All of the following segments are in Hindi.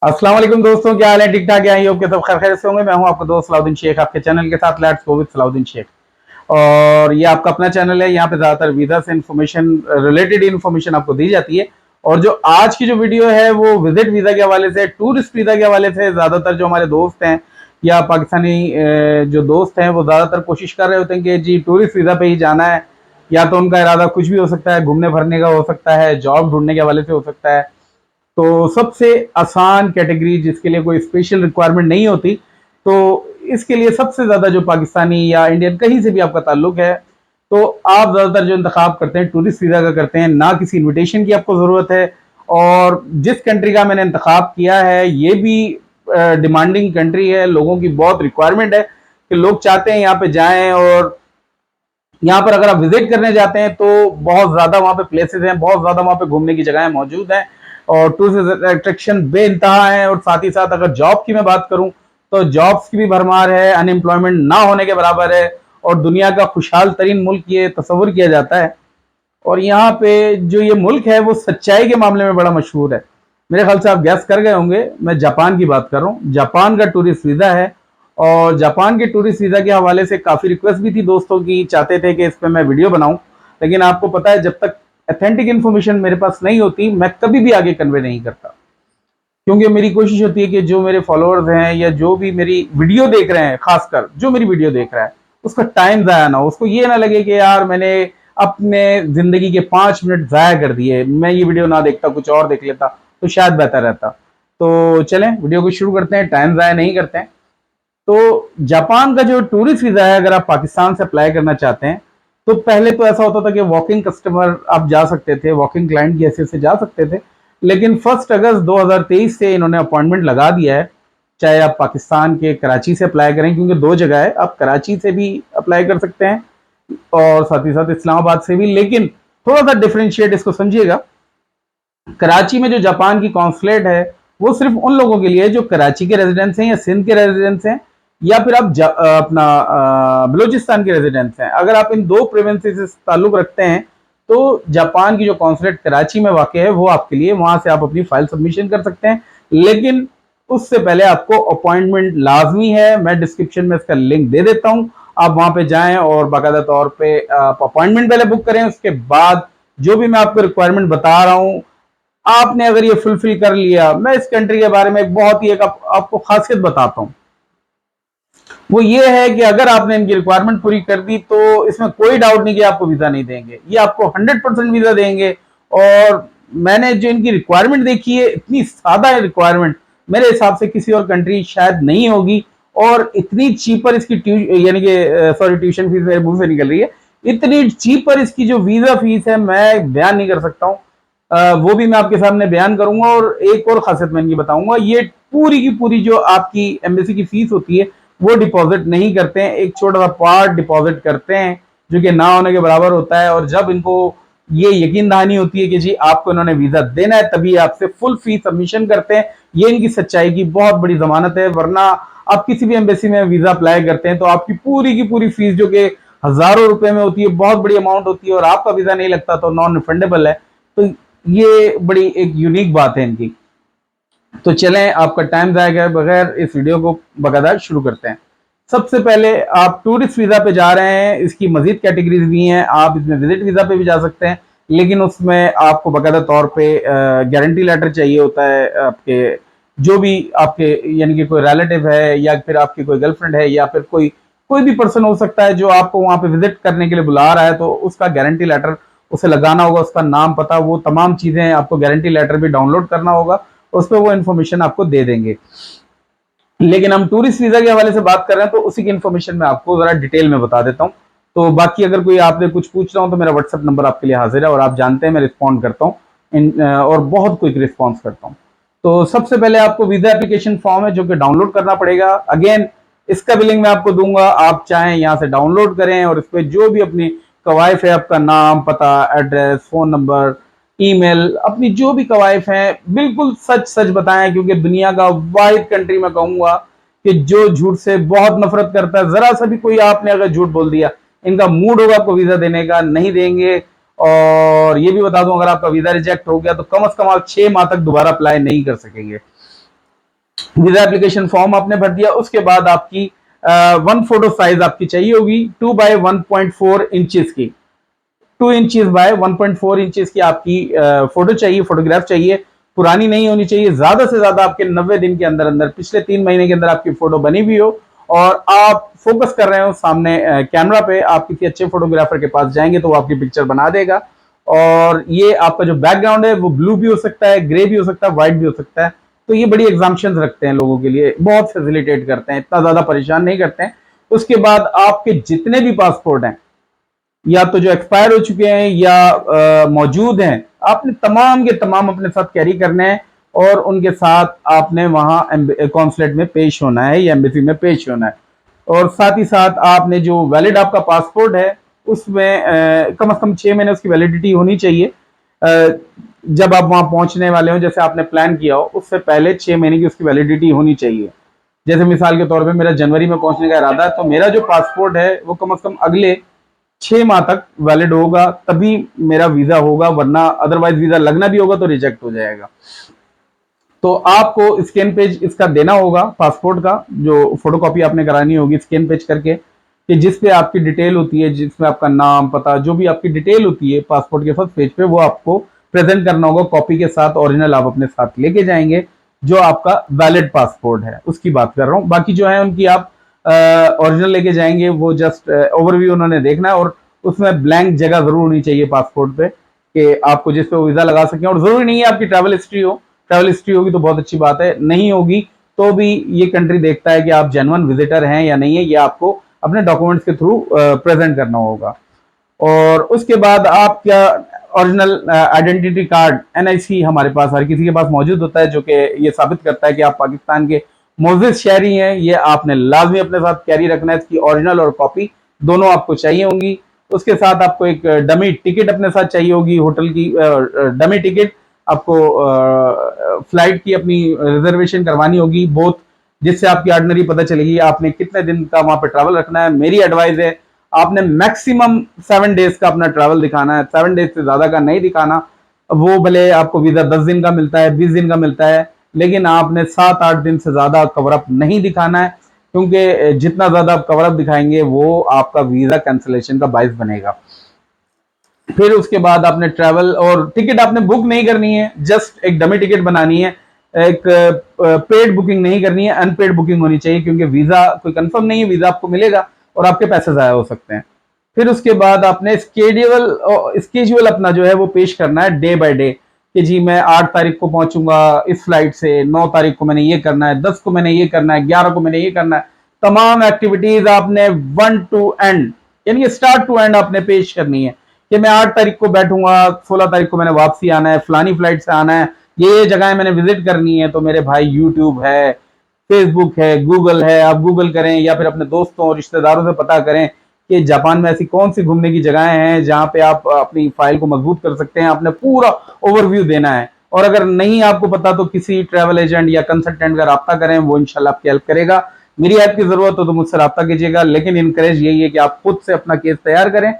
अस्सलाम वालेकुम दोस्तों, क्या हाल है? ठीक ठाक है? आई होप के सब खैर से होंगे। मैं हूं आपका दोस्त सलाउद्दीन शेख, आपके चैनल के साथ let's go with Salauddin Sheikh. और ये आपका अपना चैनल है। यहाँ पे ज्यादातर वीजा से इन्फॉर्मेशन, रिलेटेड इन्फॉर्मेशन आपको दी जाती है। और जो आज की जो वीडियो है वो विजिट वीजा के हवाले से, टूरिस्ट वीजा के हवाले से। ज्यादातर जो हमारे दोस्त हैं या पाकिस्तानी जो दोस्त हैं वो ज्यादातर कोशिश कर रहे होते हैं कि जी टूरिस्ट वीजा पे ही जाना है। या तो उनका इरादा कुछ भी हो सकता है, घूमने फिरने का हो सकता है, जॉब ढूंढने के हवाले से हो सकता है। तो सबसे आसान कैटेगरी जिसके लिए कोई स्पेशल रिक्वायरमेंट नहीं होती, तो इसके लिए सबसे ज़्यादा जो पाकिस्तानी या इंडियन कहीं से भी आपका ताल्लुक है, तो आप ज़्यादातर जो इंतखाब करते हैं टूरिस्ट वीज़ा का करते हैं। ना किसी इनविटेशन की आपको ज़रूरत है। और जिस कंट्री का मैंने इंतखाब किया है ये भी डिमांडिंग कंट्री है, लोगों की बहुत रिक्वायरमेंट है कि लोग चाहते हैं यहाँ पे जाएं। और यहाँ पर अगर आप विजिट करने जाते हैं तो बहुत ज़्यादा वहाँ पे प्लेसेस हैं, बहुत ज़्यादा वहाँ पे घूमने की जगहें मौजूद हैं और टूरिस्ट अट्रैक्शन बेइंतहा है। और साथ ही साथ अगर जॉब की मैं बात करूं तो जॉब्स की भी भरमार है, अनएम्प्लॉयमेंट ना होने के बराबर है। और दुनिया का खुशहाल तरीन मुल्क ये तस्वुर किया जाता है। और यहाँ पे जो ये मुल्क है वो सच्चाई के मामले में बड़ा मशहूर है। मेरे ख्याल से आप गैस कर गए होंगे, मैं जापान की बात कर रहा हूँ। जापान का टूरिस्ट वीज़ा है। और जापान के टूरिस्ट वीज़ा के हवाले से काफ़ी रिक्वेस्ट भी थी दोस्तों की, चाहते थे कि इस पर मैं वीडियो बनाऊं। लेकिन आपको पता है जब तक अथेंटिक इन्फॉर्मेशन मेरे पास नहीं होती मैं कभी भी आगे कन्वे नहीं करता। क्योंकि मेरी कोशिश होती है कि जो मेरे फॉलोअर्स हैं या जो भी मेरी वीडियो देख रहे हैं, खासकर जो मेरी वीडियो देख रहा है, उसका टाइम ज़ाया ना हो, उसको ये ना लगे कि यार मैंने अपने ज़िंदगी के 5 मिनट ज़ाया कर दिए, मैं ये वीडियो ना देखता कुछ और देख लेता तो शायद बेहतर रहता। तो चलें वीडियो को शुरू करते हैं, टाइम ज़ाया नहीं करते हैं। तो जापान का जो टूरिस्ट वीज़ा है, अगर आप पाकिस्तान से अप्लाई करना चाहते हैं तो पहले तो ऐसा होता था कि वॉकिंग कस्टमर आप जा सकते थे, वॉकिंग क्लाइंट की हैसियत से जा सकते थे। लेकिन 1 अगस्त 2023 से इन्होंने अपॉइंटमेंट लगा दिया है। चाहे आप पाकिस्तान के कराची से अप्लाई करें, क्योंकि 2 जगह है, आप कराची से भी अप्लाई कर सकते हैं और साथ ही साथ इस्लामाबाद से भी। लेकिन थोड़ा सा डिफ्रेंशिएट इसको समझिएगा। कराची में जो जापान की कॉन्सुलेट है वो सिर्फ उन लोगों के लिए है जो कराची के रेजिडेंट्स हैं या सिंध के रेजिडेंट्स हैं या फिर आप अपना बलूचिस्तान के रेजिडेंट्स हैं। अगर आप इन दो प्रोविंसेस से ताल्लुक रखते हैं तो जापान की जो कॉन्सुलेट कराची में वाक़ है वो आपके लिए, वहां से आप अपनी फाइल सबमिशन कर सकते हैं। लेकिन उससे पहले आपको अपॉइंटमेंट लाजमी है। मैं डिस्क्रिप्शन में इसका लिंक दे देता हूं, आप वहां पे जाएं और बाकायदा तौर पे आप अपॉइंटमेंट पहले बुक करें। उसके बाद जो भी मैं आपको रिक्वायरमेंट बता रहा हूं, आपने अगर ये फुलफिल कर लिया, मैं इस कंट्री के बारे में एक बहुत ही एक आपको खासियत बताता हूं। वो ये है कि अगर आपने इनकी रिक्वायरमेंट पूरी कर दी तो इसमें कोई डाउट नहीं कि आपको वीजा नहीं देंगे, ये आपको 100% वीजा देंगे। और मैंने जो इनकी रिक्वायरमेंट देखी है, इतनी सादा है रिक्वायरमेंट, मेरे हिसाब से किसी और कंट्री शायद नहीं होगी। और इतनी चीपर इसकी यानी कि सॉरी ट्यूशन फीस मेरे मुंह से निकल रही है, इतनी चीपर इसकी जो वीजा फीस है मैं बयान नहीं कर सकता हूँ। वो भी मैं आपके सामने बयान करूंगा। और एक और खासियत मैं इनकी बताऊंगा, ये पूरी की पूरी जो आपकी एम्बेसी की फीस होती है वो डिपॉजिट नहीं करते हैं, एक छोटा सा पार्ट डिपॉजिट करते हैं जो कि ना होने के बराबर होता है। और जब इनको ये यकीन दहानी होती है कि जी आपको इन्होंने वीजा देना है तभी आपसे फुल फीस सबमिशन करते हैं। ये इनकी सच्चाई की बहुत बड़ी जमानत है। वरना आप किसी भी एम्बेसी में वीजा अप्लाई करते हैं तो आपकी पूरी की पूरी फीस जो कि हजारों रुपए में होती है, बहुत बड़ी अमाउंट होती है, और आपका वीजा नहीं लगता तो नॉन रिफंडेबल है। तो ये बड़ी एक यूनिक बात है इनकी। तो चलें आपका टाइम जाया गया बगैर इस वीडियो को बकायदा शुरू करते हैं। सबसे पहले आप टूरिस्ट वीज़ा पे जा रहे हैं, इसकी मजीद कैटेगरीज भी हैं, आप इसमें विजिट वीज़ा पे भी जा सकते हैं। लेकिन उसमें आपको बाकायदा तौर पे गारंटी लेटर चाहिए होता है आपके, जो भी आपके यानी कि कोई रिलेटिव है या फिर आपकी कोई गर्लफ्रेंड है या फिर कोई कोई भी पर्सन हो सकता है जो आपको वहां पे विजिट करने के लिए बुला रहा है, तो उसका गारंटी लेटर उसे लगाना होगा, उसका नाम पता वो तमाम चीज़ें आपको गारंटी लेटर भी डाउनलोड करना होगा, उस पर वो इन्फॉर्मेशन आपको दे देंगे। लेकिन हम टूरिस्ट वीजा के हवाले से बात कर रहे हैं तो उसी की इन्फॉर्मेशन मैं आपको जरा डिटेल में बता देता हूँ। तो बाकी अगर कोई आपने कुछ पूछना हो तो मेरा व्हाट्सएप नंबर आपके लिए हाजिर है और आप जानते हैं मैं रिस्पॉन्ड करता हूँ और बहुत क्विक रिस्पॉन्स करता हूँ। तो सबसे पहले आपको वीजा एप्लीकेशन फॉर्म है जो कि डाउनलोड करना पड़ेगा। अगेन इसका भी लिंक मैं आपको दूंगा, आप चाहें यहाँ से डाउनलोड करें और इस पर जो भी अपनी कवायफ है, आपका नाम, पता, एड्रेस, फोन नंबर, ईमेल, अपनी जो भी कवायफ हैं बिल्कुल सच सच बताएं। क्योंकि दुनिया का वाहिद कंट्री में कहूंगा कि जो झूठ से बहुत नफरत करता है, जरा सा भी कोई आपने अगर झूठ बोल दिया, इनका मूड होगा आपको वीजा देने का, नहीं देंगे। और ये भी बता दूं, अगर आपका वीजा रिजेक्ट हो गया तो कम से कम आप 6 माह तक दोबारा अप्लाई नहीं कर सकेंगे। वीजा एप्लीकेशन फॉर्म आपने भर दिया, उसके बाद आपकी 1 फोटो साइज आपकी चाहिए होगी 2 बाय 1.4 इंचेस की, 2 इंचेस बाय 1.4 इंचेस की आपकी फोटो चाहिए, फोटोग्राफ चाहिए। पुरानी नहीं होनी चाहिए, ज्यादा से ज्यादा आपके 90 दिन के अंदर अंदर पिछले 3 महीने के अंदर आपकी फोटो बनी हुई हो और आप फोकस कर रहे हो सामने कैमरा पे, आप किसी अच्छे फोटोग्राफर के पास जाएंगे तो वो आपकी पिक्चर बना देगा। और ये आपका जो बैकग्राउंड है वो ब्लू भी हो सकता है, ग्रे भी हो सकता है, व्हाइट भी हो सकता है। तो ये बड़ी एग्जाम्पशन रखते हैं लोगों के लिए, बहुत फैसिलिटेट करते हैं, इतना ज्यादा परेशान नहीं करते हैं। उसके बाद आपके जितने भी पासपोर्ट हैं, या तो जो एक्सपायर हो चुके हैं या मौजूद हैं, आपने तमाम के तमाम अपने साथ कैरी करने हैं और उनके साथ आपने वहां कॉन्सुलेट में पेश होना है या एम्बेसी में पेश होना है। और साथ ही साथ आपने जो वैलिड आपका पासपोर्ट है उसमें कम से कम 6 महीने उसकी वैलिडिटी होनी चाहिए। जब आप वहां पहुंचने वाले हो, जैसे आपने प्लान किया हो, उससे पहले 6 महीने की उसकी वैलिडिटी होनी चाहिए। जैसे मिसाल के तौर पे मेरा जनवरी में पहुंचने का इरादा है, तो मेरा जो पासपोर्ट है वो कम से कम अगले 6 माह तक वैलिड होगा, तभी मेरा वीजा होगा, वरना अदरवाइज वीजा लगना भी होगा तो रिजेक्ट हो जाएगा। तो आपको स्कैन पेज इसका देना होगा, पासपोर्ट का जो फोटोकॉपी आपने करानी होगी स्कैन पेज करके, कि जिस पे आपकी डिटेल होती है, जिसमें आपका नाम पता जो भी आपकी डिटेल होती है पासपोर्ट के फर्स्ट पेज पे, वो आपको प्रेजेंट करना होगा कॉपी के साथ। ओरिजिनल आप अपने साथ लेके जाएंगे, जो आपका वैलिड पासपोर्ट है उसकी बात कर रहा हूँ। बाकी जो है उनकी आप ओरिजिनल लेके जाएंगे, वो जस्ट ओवरव्यू उन्होंने देखना है, और उसमें ब्लैंक जगह जरूर होनी चाहिए पासपोर्ट पे कि आपको जिस पे वीजा लगा सकें। और जरूरी नहीं है आपकी ट्रैवल हिस्ट्री हो, ट्रैवल हिस्ट्री होगी तो बहुत अच्छी बात है, नहीं होगी तो भी ये कंट्री देखता है कि आप जेन्युइन विजिटर हैं या नहीं है, ये आपको अपने डॉक्यूमेंट्स के थ्रू प्रेजेंट करना होगा। और उसके बाद आप क्या, ओरिजिनल आइडेंटिटी कार्ड एनआईसी हमारे पास हर किसी के पास मौजूद होता है, जो कि ये साबित करता है कि आप पाकिस्तान के मोजिद शहरी हैं। ये आपने लाजमी अपने साथ कैरी रखना है, इसकी ओरिजिनल और कॉपी दोनों आपको चाहिए होंगी। उसके साथ आपको एक डमी टिकट अपने साथ चाहिए होगी, होटल की डमी टिकट आपको, फ्लाइट की अपनी रिजर्वेशन करवानी होगी बोथ, जिससे आपकी ऑर्डिनरी पता चलेगी आपने कितने दिन का वहां पे ट्रैवल रखना है। मेरी एडवाइस है आपने मैक्सिमम 7 डेज का अपना ट्रैवल दिखाना है, 7 डेज से ज्यादा का नहीं दिखाना। वो भले आपको वीजा 10 दिन का मिलता है, 20 दिन का मिलता है, लेकिन आपने 7-8 दिन से ज्यादा कवरअप नहीं दिखाना है, क्योंकि जितना ज्यादा आप कवरअप दिखाएंगे वो आपका वीजा कैंसिलेशन का बाइस बनेगा। फिर उसके बाद आपने ट्रैवल और टिकट आपने बुक नहीं करनी है, जस्ट एक डमी टिकट बनानी है, एक पेड बुकिंग नहीं करनी है, अनपेड बुकिंग होनी चाहिए, क्योंकि वीजा कोई कंफर्म नहीं है, वीजा आपको मिलेगा और आपके पैसे जाया हो सकते हैं। फिर उसके बाद आपने स्केड्यूल अपना जो है वो पेश करना है डे बाय डे, कि जी मैं 8 तारीख को पहुंचूंगा इस फ्लाइट से, 9 तारीख को मैंने ये करना है, 10 को मैंने ये करना है, 11 को मैंने ये करना है। तमाम एक्टिविटीज आपने वन टू एंड, यानी स्टार्ट टू एंड आपने पेश करनी है, कि मैं 8 तारीख को बैठूंगा, 16 तारीख को मैंने वापसी आना है, फलानी फ्लाइट से आना है, ये जगह मैंने विजिट करनी है। तो मेरे भाई यूट्यूब है, फेसबुक है, गूगल है, आप गूगल करें या फिर अपने दोस्तों और रिश्तेदारों से पता करें कि जापान में ऐसी कौन सी घूमने की जगहें हैं जहां पे आप अपनी फाइल को मजबूत कर सकते हैं। आपने पूरा ओवरव्यू देना है, और अगर नहीं आपको पता तो किसी ट्रैवल एजेंट या कंसल्टेंट का रब्ता करें, वो इंशाल्लाह आपकी हेल्प करेगा। मेरी हेल्प की जरूरत हो तो मुझसे रब्ता कीजिएगा, लेकिन इनकरेज यही है कि आप खुद से अपना केस तैयार करें।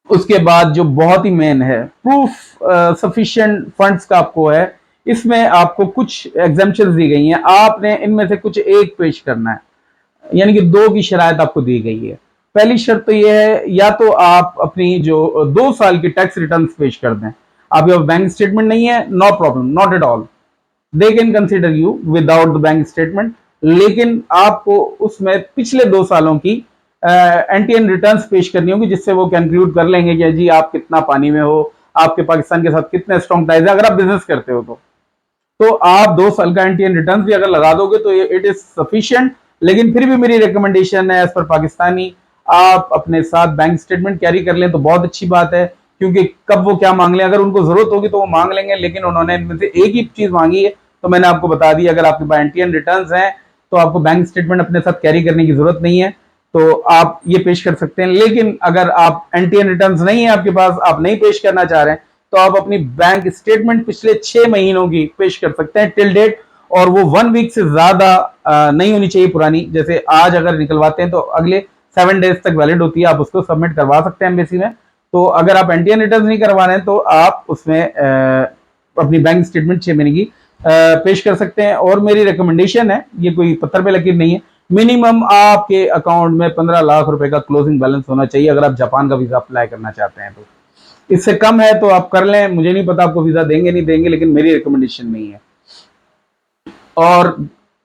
उसके बाद जो बहुत ही मेन है, प्रूफ सफिशिएंट फंड्स का आपको है, इसमें आपको कुछ एग्जाम्पशन दी गई हैं, आपने इनमें से कुछ एक पेश करना है, यानी कि 2 की शरायत आपको दी गई है। पहली शर्त तो यह है, या तो आप अपनी जो 2 साल की टैक्स रिटर्न पेश कर दें। आपके पास बैंक स्टेटमेंट नहीं है, no problem, not at all, they can consider you without the bank statement, लेकिन आपको उसमें पिछले 2 सालों की एनटीएन रिटर्न्स पेश करनी होगी, जिससे वो कंक्लूड कर लेंगे कि जी आप कितना पानी में हो, आपके पाकिस्तान के साथ कितने स्ट्रॉन्ग टाइज है, अगर आप बिजनेस करते हो तो आप 2 साल का एनटीएन रिटर्न भी अगर लगा दोगे तो इट इज सफिशिएंट। लेकिन फिर भी मेरी रिकमेंडेशन है एज पर पाकिस्तानी, आप अपने साथ बैंक स्टेटमेंट कैरी कर लें तो बहुत अच्छी बात है, क्योंकि कब वो क्या मांग लें, अगर उनको जरूरत होगी तो वो मांग लेंगे, लेकिन उन्होंने इनमें से एक ही चीज मांगी है तो मैंने आपको बता दी, अगर आपके पास एनटीएन रिटर्न्स हैं तो आपको बैंक स्टेटमेंट अपने साथ कैरी करने की जरूरत नहीं है, तो आप ये पेश कर सकते हैं। लेकिन अगर आप एनटीएन रिटर्न्स नहीं है आपके पास, आप नहीं पेश करना चाह रहे हैं, तो आप अपनी बैंक स्टेटमेंट पिछले 6 महीनों की पेश कर सकते हैं टिल डेट, और वो 1 वीक से ज्यादा नहीं होनी चाहिए पुरानी। जैसे आज अगर निकलवाते हैं तो अगले 7 डेज तक वैलिड होती है, आप उसको सबमिट करवा सकते हैं एम्बेसी में। तो अगर आप एनटीएन रिटर्न नहीं करवा रहे हैं तो आप उसमें अपनी बैंक स्टेटमेंट 6 महीने की पेश कर सकते हैं। और मेरी रिकमेंडेशन है, ये कोई पत्थर पे लकीर नहीं है, मिनिमम आपके अकाउंट में 15 लाख रुपए का क्लोजिंग बैलेंस होना चाहिए अगर आप जापान का वीजा अप्लाई करना चाहते हैं। तो इससे कम है तो आप कर लें, मुझे नहीं पता आपको वीजा देंगे नहीं देंगे, लेकिन मेरी रिकमेंडेशन नहीं है। और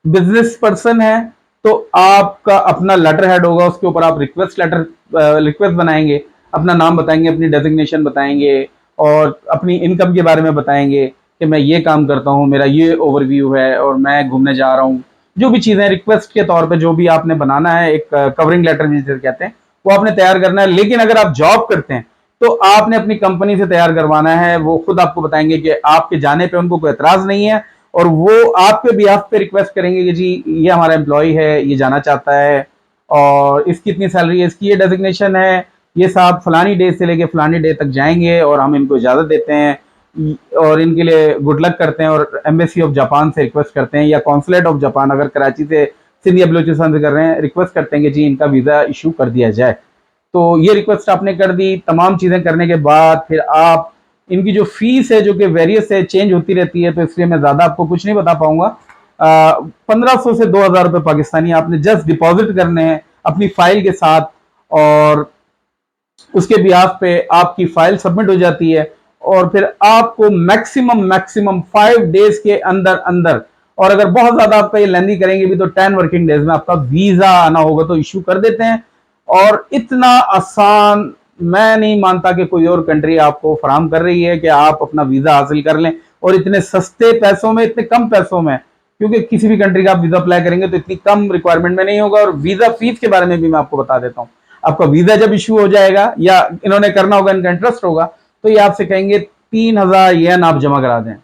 बिजनेस पर्सन है तो आपका अपना लेटर हेड होगा, उसके ऊपर आप रिक्वेस्ट बनाएंगे, अपना नाम बताएंगे, अपनी डेजिग्नेशन बताएंगे और अपनी इनकम के बारे में बताएंगे कि मैं ये काम करता हूँ, मेरा ये ओवरव्यू है और मैं घूमने जा रहा हूँ। जो भी चीज़ें रिक्वेस्ट के तौर पे जो भी आपने बनाना है, एक कवरिंग लेटर जिसे कहते हैं, वो आपने तैयार करना है। लेकिन अगर आप जॉब करते हैं तो आपने अपनी कंपनी से तैयार करवाना है, वो खुद आपको बताएंगे कि आपके जाने पे उनको कोई एतराज नहीं है और वो आपके बिहाफ पे रिक्वेस्ट करेंगे कि जी ये हमारा एम्प्लॉय है, ये जाना चाहता है और इसकी इतनी सैलरी है, इसकी ये डेजिग्नेशन है, ये साहब फलानी डे से लेके फलानी डे तक जाएंगे और हम इनको इजाज़त देते हैं और इनके लिए गुड लक करते हैं और एम्बेसी ऑफ जापान से रिक्वेस्ट करते हैं या कॉन्सुलेट ऑफ जापान अगर कराची से सिंध या बलूचिस्तान से कर रहे हैं, रिक्वेस्ट करते हैं कि जी इनका वीज़ा इशू कर दिया जाए। तो ये रिक्वेस्ट आपने कर दी, तमाम चीज़ें करने के बाद फिर आप इनकी जो फीस है जो कि वेरियस है, चेंज होती रहती है, तो इसलिए मैं ज़्यादा आपको कुछ नहीं बता पाऊंगा। 1500 से 2000 रुपये पाकिस्तानी आपने जस्ट डिपॉजिट करने हैं अपनी फाइल के साथ और उसके बिहाफ पे आपकी फाइल सबमिट हो जाती है और फिर आपको मैक्सिमम 5 डेज के अंदर अंदर, और अगर बहुत ज्यादा आपका ये लेंदी करेंगे भी तो 10 वर्किंग डेज में आपका वीजा आना होगा, तो इशू कर देते हैं। और इतना आसान मैं नहीं मानता कि कोई और कंट्री आपको फराहम कर रही है कि आप अपना वीजा हासिल कर लें और इतने सस्ते पैसों में, इतने कम पैसों में, क्योंकि किसी भी कंट्री का आप वीजा अप्लाई करेंगे तो इतनी कम रिक्वायरमेंट में नहीं होगा। और वीजा फीस के बारे में भी मैं आपको बता देता हूँ, आपका वीजा जब इशू हो जाएगा या इन्होंने करना होगा, इनका इंटरेस्ट होगा, तो ये आपसे कहेंगे 3000 येन आप जमा करा दें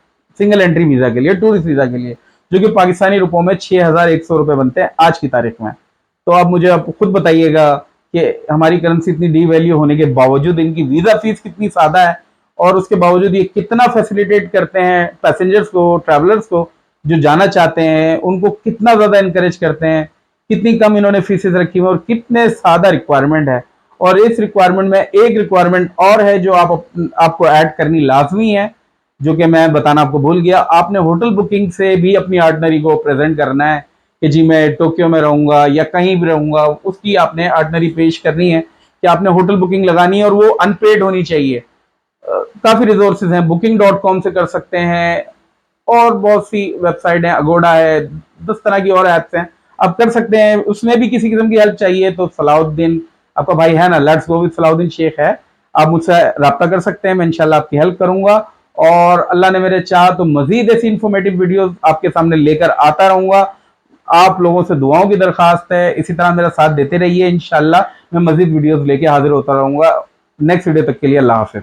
सिंगल एंट्री वीजा के लिए, टूरिस्ट वीजा के लिए, जो कि पाकिस्तानी रुपयों में 6100 रुपये बनते हैं आज की तारीख में। तो आप मुझे आप खुद बताइएगा कि हमारी करेंसी इतनी डी वैल्यू होने के बावजूद इनकी वीजा फीस कितनी ज्यादा है और उसके बावजूद ये कितना फैसिलिटेट करते हैं पैसेंजर्स को, ट्रैवलर्स को जो जाना चाहते हैं, उनको कितना ज्यादा इनकरेज करते हैं, कितनी कम इन्होंने फीसेस रखी हुई और कितने सादा रिक्वायरमेंट है। और इस रिक्वायरमेंट में एक रिक्वायरमेंट और है जो आपको ऐड करनी लाजमी है, जो कि मैं बताना आपको भूल गया। आपने होटल बुकिंग से भी अपनी आर्टनरी को प्रेजेंट करना है कि जी मैं टोक्यो में रहूंगा या कहीं भी रहूंगा, उसकी आपने आर्टनरी पेश करनी है कि आपने होटल बुकिंग लगानी है और वो अनपेड होनी चाहिए। काफी रिसोर्सेज हैं, booking.com से कर सकते हैं और बहुत सी वेबसाइट है, अगोडा है, 10 तरह की और ऐप्स हैं, आप कर सकते हैं। उसमें भी किसी किस्म की हेल्प चाहिए तो सलाउद्दीन आपका भाई है ना, let's go with Salauddin Sheikh है, आप मुझसे रब्ता कर सकते हैं, मैं इंशाल्लाह आपकी हेल्प करूंगा। और अल्लाह ने मेरे चाह तो मजीद ऐसी इंफॉर्मेटिव वीडियोस आपके सामने लेकर आता रहूंगा। आप लोगों से दुआओं की दरखास्त है, इसी तरह मेरा साथ देते रहिए, इंशाल्लाह मैं मजीद वीडियोस लेके हाजिर होता रहूंगा। नेक्स्ट वीडियो तक के लिए अल्लाह हाफिज।